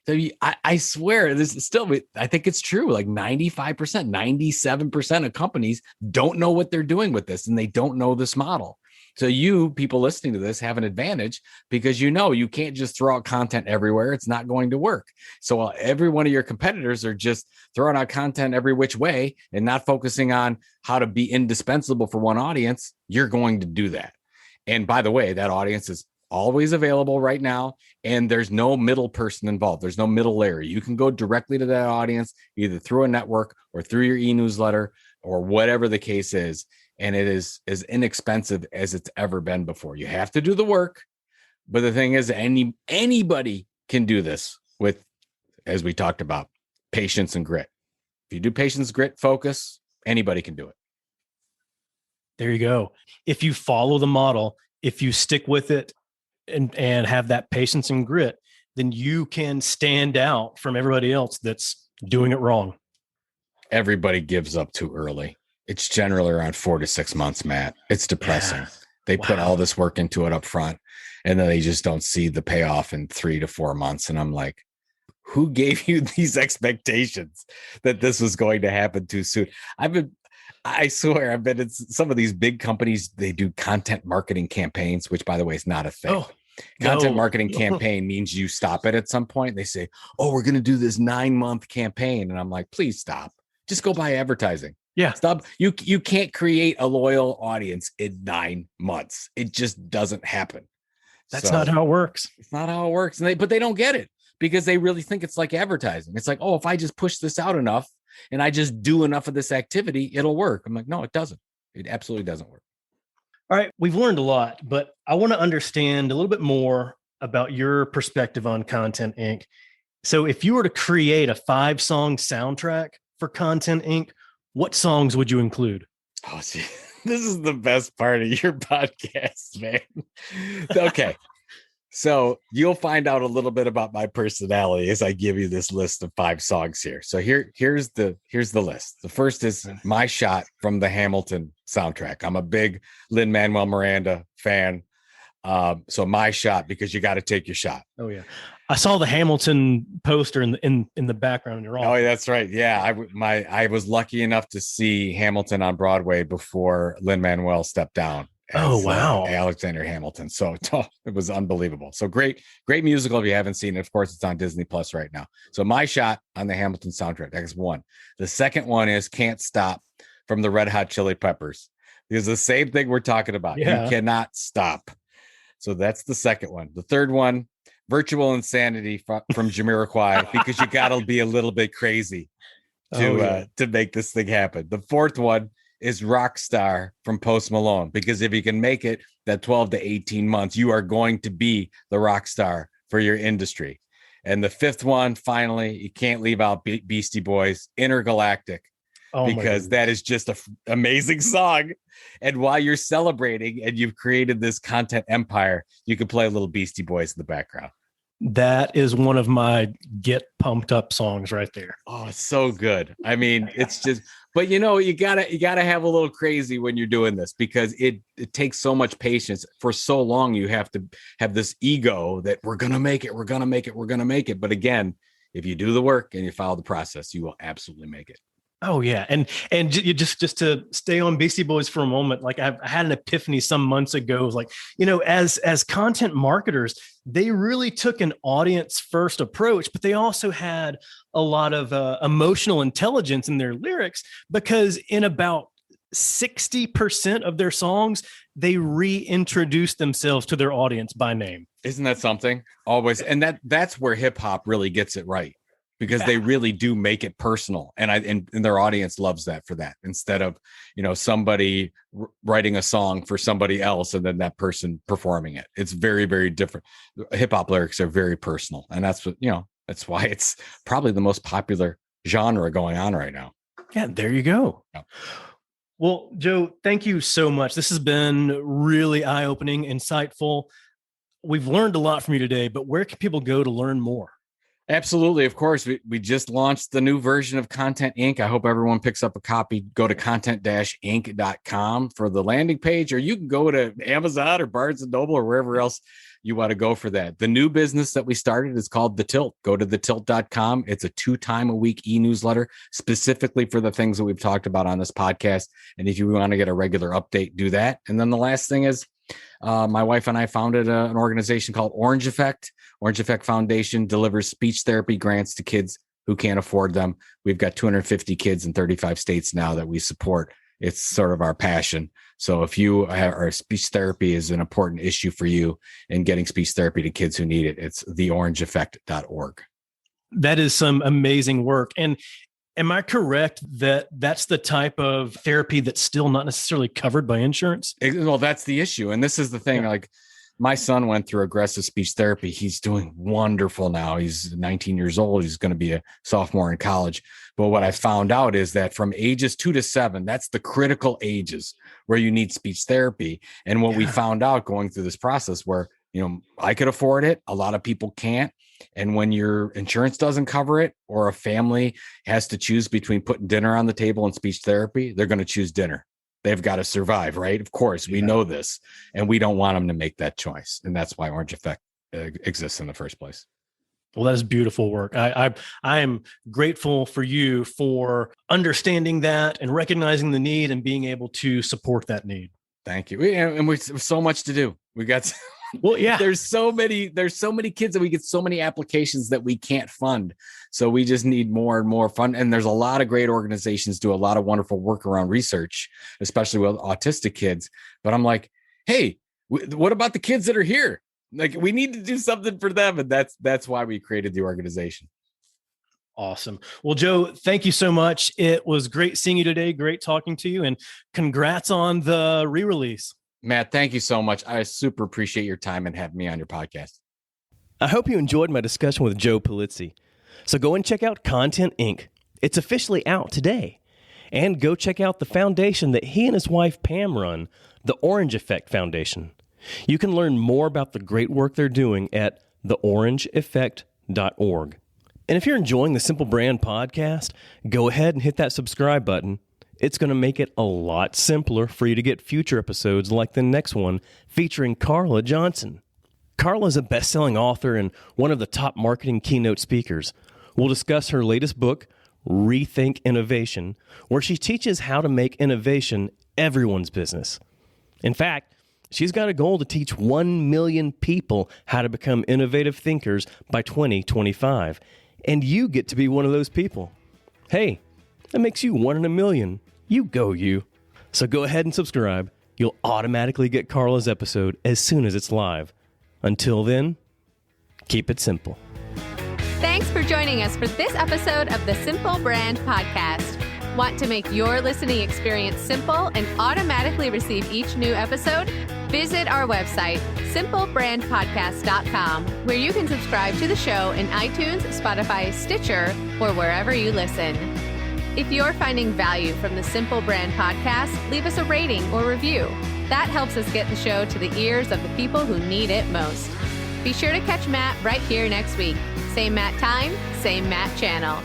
So I swear this is still, I think it's true. Like 95%, 97% of companies don't know what they're doing with this and they don't know this model. So you people listening to this have an advantage because you can't just throw out content everywhere. It's not going to work. So while every one of your competitors are just throwing out content every which way and not focusing on how to be indispensable for one audience, you're going to do that. And by the way, that audience is always available right now. And there's no middle person involved. There's no middle layer. You can go directly to that audience, either through a network or through your e-newsletter or whatever the case is. And it is as inexpensive as it's ever been before. You have to do the work. But the thing is, anybody can do this with, as we talked about, patience and grit. If you do patience, grit, focus, anybody can do it. There you go. If you follow the model, if you stick with it, and have that patience and grit, then you can stand out from everybody else that's doing it wrong. Everybody gives up too early. It's generally around 4 to 6 months, Matt. It's depressing. Yeah. They put all this work into it up front, and then they just don't see the payoff in 3 to 4 months. And I'm like, who gave you these expectations that this was going to happen too soon? I swear I've been in some of these big companies. They do content marketing campaigns, which by the way is not a thing. Content marketing campaign means you stop it at some point. They say, we're going to do this 9-month campaign. And I'm like, please stop. Just go buy advertising. Yeah. Stop. You can't create a loyal audience in 9 months. It just doesn't happen. That's not how it works. It's not how it works. But they don't get it because they really think it's like advertising. It's like, if I just push this out enough, and I just do enough of this activity, it'll work. I'm like, no, it doesn't. It absolutely doesn't work. All right. We've learned a lot, but I want to understand a little bit more about your perspective on Content Inc. So if you were to create a 5-song soundtrack for Content Inc., what songs would you include? Oh, see, this is the best part of your podcast, man. Okay. So you'll find out a little bit about my personality as I give you this list of 5 songs here. So here's the list. The first is My Shot from the Hamilton soundtrack. I'm a big Lin-Manuel Miranda fan. So My Shot, because you got to take your shot. Oh yeah. I saw the Hamilton poster in the background in your office. Oh, that's right. Yeah. I was lucky enough to see Hamilton on Broadway before Lin-Manuel stepped down. Wow. Alexander Hamilton. So it was unbelievable. So great musical. If you haven't seen it, of course, it's on Disney Plus right now. So My Shot on the Hamilton soundtrack. That's one. The second one is Can't Stop from the Red Hot Chili Peppers. It's the same thing we're talking about. Yeah. You cannot stop. So that's the second one. The third one, Virtual Insanity from Jamiroquai, because you got to be a little bit crazy to make this thing happen. The fourth one is Rockstar from Post Malone, because if you can make it that 12 to 18 months, you are going to be the rock star for your industry. And the fifth one, finally, you can't leave out Beastie Boys, Intergalactic, because that is just an amazing song. And while you're celebrating and you've created this content empire, you can play a little Beastie Boys in the background. That is one of my get pumped up songs right there. Oh, it's so good. I mean, it's just, but you gotta have a little crazy when you're doing this, because it takes so much patience. For so long, you have to have this ego that we're going to make it. But again, if you do the work and you follow the process, you will absolutely make it. Oh yeah, and you just to stay on Beastie Boys for a moment, like I had an epiphany some months ago. It was like, as content marketers, they really took an audience first approach, but they also had a lot of emotional intelligence in their lyrics, because in about 60% of their songs, they reintroduced themselves to their audience by name. Isn't that something? Always. And that's where hip hop really gets it right, because they really do make it personal. And their audience loves that for that, instead of, somebody writing a song for somebody else and then that person performing it. It's very, very different. Hip hop lyrics are very personal. And that's what, that's why it's probably the most popular genre going on right now. Yeah, there you go. Yeah. Well, Joe, thank you so much. This has been really eye-opening, insightful. We've learned a lot from you today, but where can people go to learn more? Absolutely. Of course, we just launched the new version of Content Inc. I hope everyone picks up a copy. Go to content-inc.com for the landing page, or you can go to Amazon or Barnes & Noble or wherever else you want to go for that. The new business that we started is called The Tilt. Go to thetilt.com. It's a 2-time-a-week e-newsletter specifically for the things that we've talked about on this podcast. And if you want to get a regular update, do that. And then the last thing is, my wife and I founded an organization called Orange Effect. Orange Effect Foundation delivers speech therapy grants to kids who can't afford them. We've got 250 kids in 35 states now that we support. It's sort of our passion. So if you are speech therapy is an important issue for you in getting speech therapy to kids who need it, it's theorangeeffect.org. That is some amazing work. And am I correct that that's the type of therapy that's still not necessarily covered by insurance? Well, that's the issue. And this is the thing, like my son went through aggressive speech therapy. He's doing wonderful now. He's 19 years old. He's going to be a sophomore in college. But what I found out is that from ages 2 to 7, that's the critical ages where you need speech therapy. And what we found out going through this process where, I could afford it, a lot of people can't. And when your insurance doesn't cover it, or a family has to choose between putting dinner on the table and speech therapy, they're going to choose dinner. They've got to survive, right? Of course, we know this, and we don't want them to make that choice. And that's why Orange Effect exists in the first place. Well, that is beautiful work. I am grateful for you for understanding that and recognizing the need and being able to support that need. Thank you. And we have so much to do. We got well, yeah. There's so many kids, and we get so many applications that we can't fund. So we just need more and more fund. And there's a lot of great organizations do a lot of wonderful work around research, especially with autistic kids. But I'm like, hey, what about the kids that are here? Like, we need to do something for them. And that's why we created the organization. Awesome. Well, Joe, thank you so much. It was great seeing you today. Great talking to you, and congrats on the re-release. Matt, thank you so much. I super appreciate your time and having me on your podcast. I hope you enjoyed my discussion with Joe Pulizzi. So go and check out Content Inc. It's officially out today. And go check out the foundation that he and his wife Pam run, the Orange Effect Foundation. You can learn more about the great work they're doing at theorangeeffect.org. And if you're enjoying the Simple Brand podcast, go ahead and hit that subscribe button. It's going to make it a lot simpler for you to get future episodes like the next one featuring Carla Johnson. Carla is a best-selling author and one of the top marketing keynote speakers. We'll discuss her latest book, Rethink Innovation, where she teaches how to make innovation everyone's business. In fact, she's got a goal to teach 1 million people how to become innovative thinkers by 2025. And you get to be one of those people. Hey, that makes you 1 in a million. You go, you. So go ahead and subscribe. You'll automatically get Carla's episode as soon as it's live. Until then, keep it simple. Thanks for joining us for this episode of the Simple Brand Podcast. Want to make your listening experience simple and automatically receive each new episode? Visit our website, simplebrandpodcast.com, where you can subscribe to the show in iTunes, Spotify, Stitcher, or wherever you listen. If you're finding value from the Simple Brand Podcast, leave us a rating or review. That helps us get the show to the ears of the people who need it most. Be sure to catch Matt right here next week. Same Matt time, same Matt channel.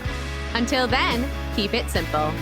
Until then, keep it simple.